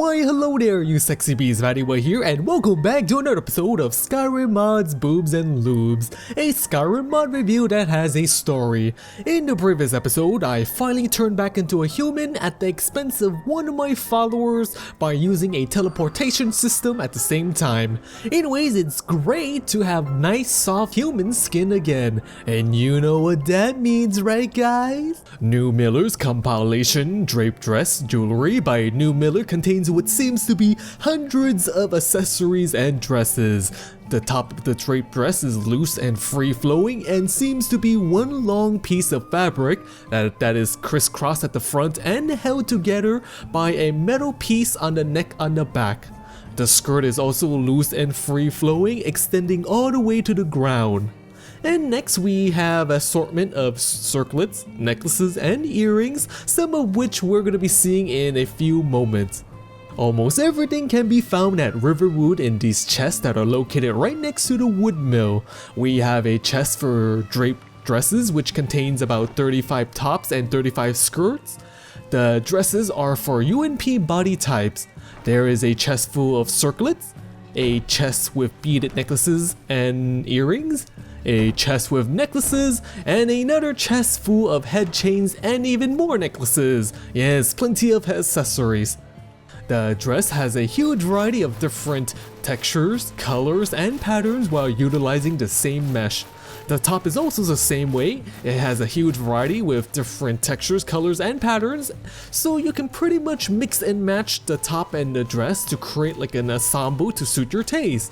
Why hello there you sexy bees, VatiWah here and welcome back to another episode of Skyrim mods, Boobs and Lubes, a Skyrim mod review that has a story. In the previous episode, I finally turned back into a human at the expense of one of my followers by using a teleportation system at the same time. Anyways, it's great to have nice soft human skin again, and you know what that means, right guys? Newmiller's compilation draped dress jewelry by Newmiller contains what seems to be hundreds of accessories and dresses. The top of the draped dress is loose and free-flowing and seems to be one long piece of fabric that is crisscrossed at the front and held together by a metal piece on the neck on the back. The skirt is also loose and free-flowing, extending all the way to the ground. And next we have an assortment of circlets, necklaces, and earrings, some of which we're going to be seeing in a few moments. Almost everything can be found at Riverwood in these chests that are located right next to the wood mill. We have a chest for draped dresses which contains about 35 tops and 35 skirts. The dresses are for UNP body types. There is a chest full of circlets, a chest with beaded necklaces and earrings, a chest with necklaces, and another chest full of head chains and even more necklaces. Yes, plenty of accessories. The dress has a huge variety of different textures, colors, and patterns while utilizing the same mesh. The top is also the same way. It has a huge variety with different textures, colors, and patterns, so you can pretty much mix and match the top and the dress to create like an ensemble to suit your taste.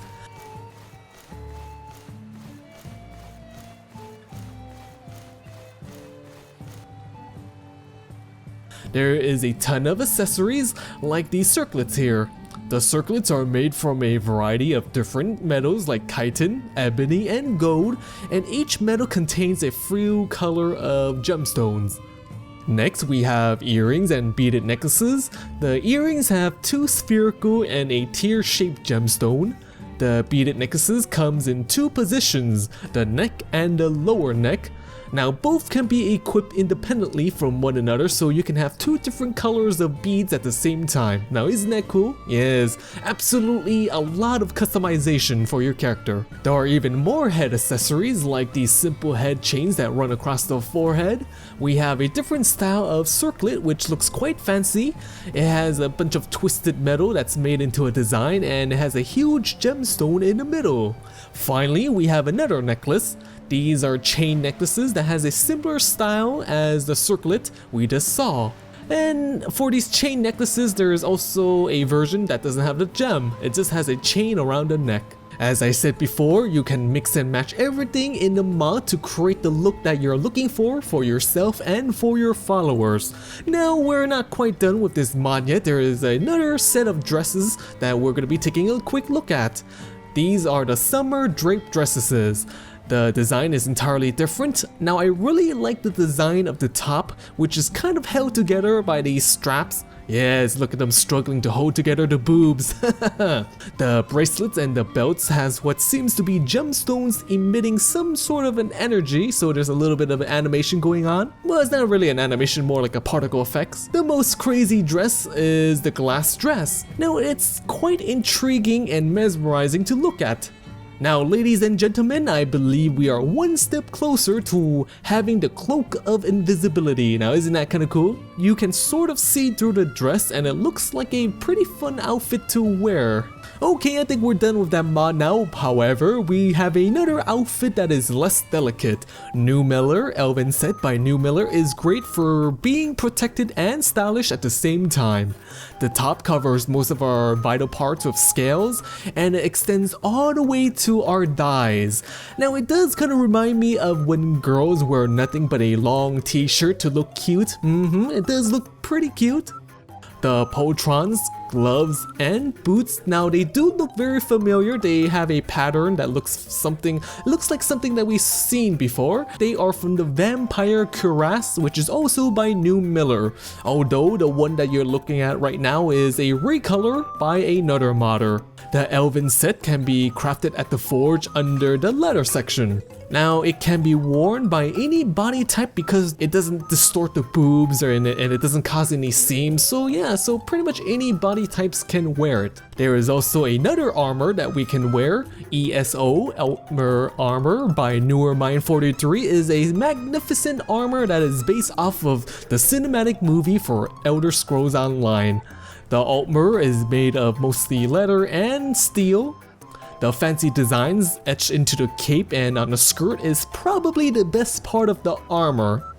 There is a ton of accessories like these circlets here. The circlets are made from a variety of different metals like chitin, ebony, and gold, and each metal contains a few color of gemstones. Next we have earrings and beaded necklaces. The earrings have two spherical and a tear-shaped gemstone. The beaded necklaces comes in two positions, the neck and the lower neck. Now both can be equipped independently from one another, so you can have two different colors of beads at the same time. Now isn't that cool? Yes, absolutely a lot of customization for your character. There are even more head accessories like these simple head chains that run across the forehead. We have a different style of circlet which looks quite fancy. It has a bunch of twisted metal that's made into a design and it has a huge gemstone in the middle. Finally, we have another necklace. These are chain necklaces that has a similar style as the circlet we just saw. And for these chain necklaces, there is also a version that doesn't have the gem. It just has a chain around the neck. As I said before, you can mix and match everything in the mod to create the look that you're looking for yourself and for your followers. Now, we're not quite done with this mod yet. There is another set of dresses that we're going to be taking a quick look at. These are the summer draped dresses. The design is entirely different. Now I really like the design of the top, which is kind of held together by these straps. Yes, look at them struggling to hold together the boobs. The bracelets and the belts has what seems to be gemstones emitting some sort of an energy, so there's a little bit of an animation going on. Well, it's not really an animation, more like a particle effects. The most crazy dress is the glass dress. Now it's quite intriguing and mesmerizing to look at. Now, ladies and gentlemen, I believe we are one step closer to having the cloak of invisibility. Now, isn't that kind of cool? You can sort of see through the dress and it looks like a pretty fun outfit to wear. Okay, I think we're done with that mod now. However, we have another outfit that is less delicate. Newmiller Elven Set by Newmiller is great for being protected and stylish at the same time. The top covers most of our vital parts with scales and it extends all the way to our thighs. Now it does kind of remind me of when girls wear nothing but a long t-shirt to look cute. It does look pretty cute. The poltrons, gloves, and boots, now they do look very familiar. They have a pattern that looks like something that we've seen before. They are from the Vampire Cuirass, which is also by Newmiller. Although the one that you're looking at right now is a recolor by another modder. The Elven Set can be crafted at the forge under the leather section. Now, it can be worn by any body type because it doesn't distort the boobs and it doesn't cause any seams. So yeah, so pretty much any body types can wear it. There is also another armor that we can wear. ESO Altmer armor by Newer Mind 43 is a magnificent armor that is based off of the cinematic movie for Elder Scrolls Online. The Altmer is made of mostly leather and steel. The fancy designs etched into the cape and on the skirt is probably the best part of the armor.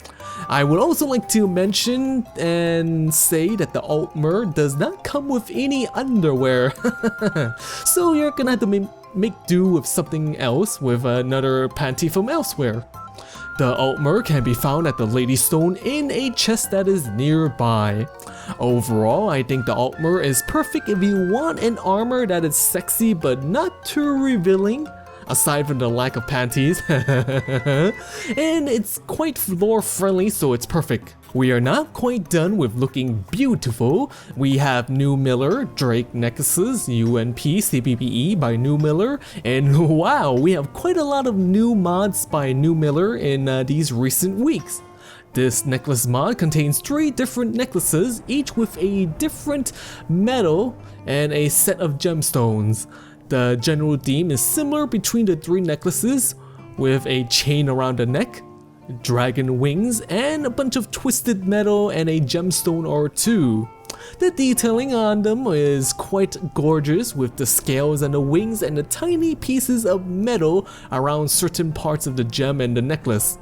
I would also like to mention and say that the Altmer does not come with any underwear. So you're gonna have to make do with something else with another panty from elsewhere. The Altmer can be found at the Lady Stone in a chest that is nearby. Overall, I think the Altmer is perfect if you want an armor that is sexy but not too revealing, aside from the lack of panties. And it's quite floor friendly, so it's perfect. We are not quite done with looking beautiful. We have Newmiller Drake necklaces, UNP CBBE by Newmiller, and wow, we have quite a lot of new mods by Newmiller in these recent weeks. This necklace mod contains 3 different necklaces, each with a different metal and a set of gemstones. The general theme is similar between the 3 necklaces, with a chain around the neck, dragon wings, and a bunch of twisted metal and a gemstone or 2. The detailing on them is quite gorgeous, with the scales and the wings and the tiny pieces of metal around certain parts of the gem and the necklace.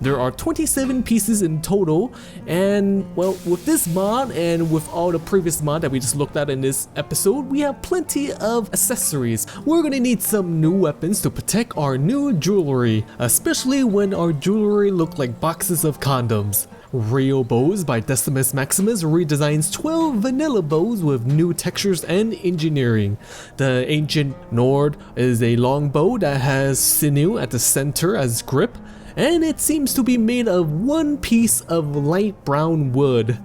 There are 27 pieces in total, and well, with this mod and with all the previous mod that we just looked at in this episode, we have plenty of accessories. We're gonna need some new weapons to protect our new jewelry, especially when our jewelry look like boxes of condoms. Real Bows by Decimus Maximus redesigns 12 vanilla bows with new textures and engineering. The Ancient Nord is a long bow that has sinew at the center as grip, and it seems to be made of one piece of light brown wood.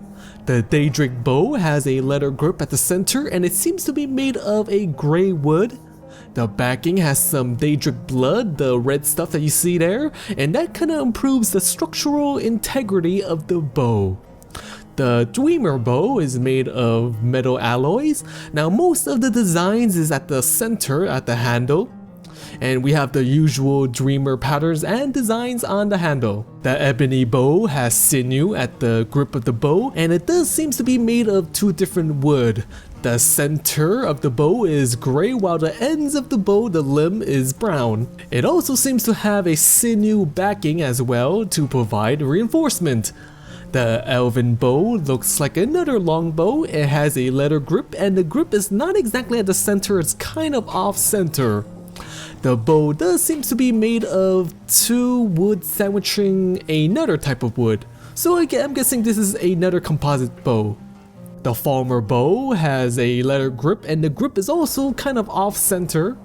The Daedric bow has a leather grip at the center and it seems to be made of a gray wood. The backing has some Daedric blood, the red stuff that you see there, and that kinda improves the structural integrity of the bow. The Dreamer bow is made of metal alloys. Now most of the designs is at the center at the handle, and we have the usual Dreamer patterns and designs on the handle. The Ebony bow has sinew at the grip of the bow, and it does seems to be made of 2 different wood. The center of the bow is gray while the ends of the bow, the limb, is brown. It also seems to have a sinew backing as well to provide reinforcement. The Elven bow looks like another long bow. It has a leather grip and the grip is not exactly at the center, it's kind of off center. The bow does seem to be made of 2 wood sandwiching another type of wood. So again, I'm guessing this is another composite bow. The Falmer bow has a leather grip and the grip is also kind of off center.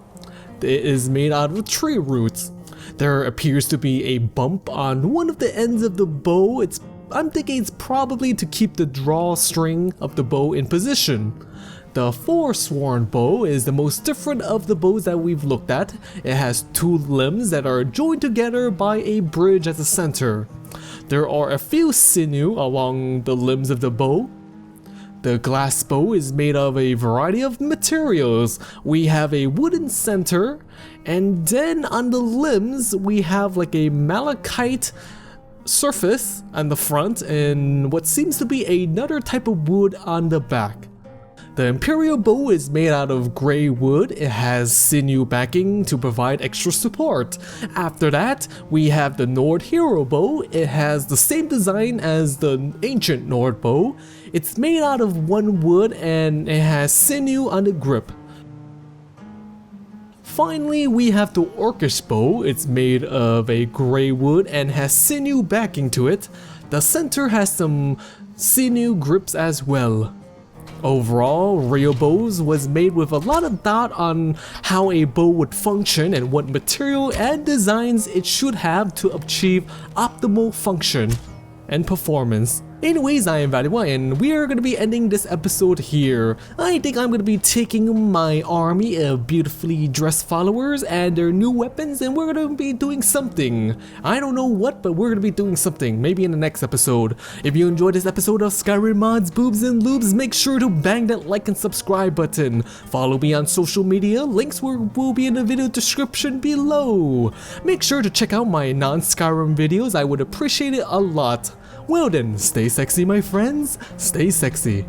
It is made out of tree roots. There appears to be a bump on one of the ends of the bow. I'm thinking it's probably to keep the drawstring of the bow in position. The Forsworn bow is the most different of the bows that we've looked at. It has 2 limbs that are joined together by a bridge at the center. There are a few sinew along the limbs of the bow. The glass bow is made of a variety of materials. We have a wooden center, and then on the limbs we have like a malachite surface on the front and what seems to be another type of wood on the back. The Imperial bow is made out of gray wood. It has sinew backing to provide extra support. After that, we have the Nord Hero bow. It has the same design as the Ancient Nord bow. It's made out of 1 wood and it has sinew on the grip. Finally, we have the Orcish bow. It's made of a gray wood and has sinew backing to it. The center has some sinew grips as well. Overall, Real Bows was made with a lot of thought on how a bow would function and what material and designs it should have to achieve optimal function and performance. Anyways, I am VatiWah, and we are going to be ending this episode here. I think I'm going to be taking my army of beautifully dressed followers and their new weapons, and we're going to be doing something. I don't know what, but we're going to be doing something, maybe in the next episode. If you enjoyed this episode of Skyrim Mods, Boobs and Lubes, make sure to bang that like and subscribe button. Follow me on social media, links will be in the video description below. Make sure to check out my non-Skyrim videos, I would appreciate it a lot. Well then, stay sexy my friends, stay sexy.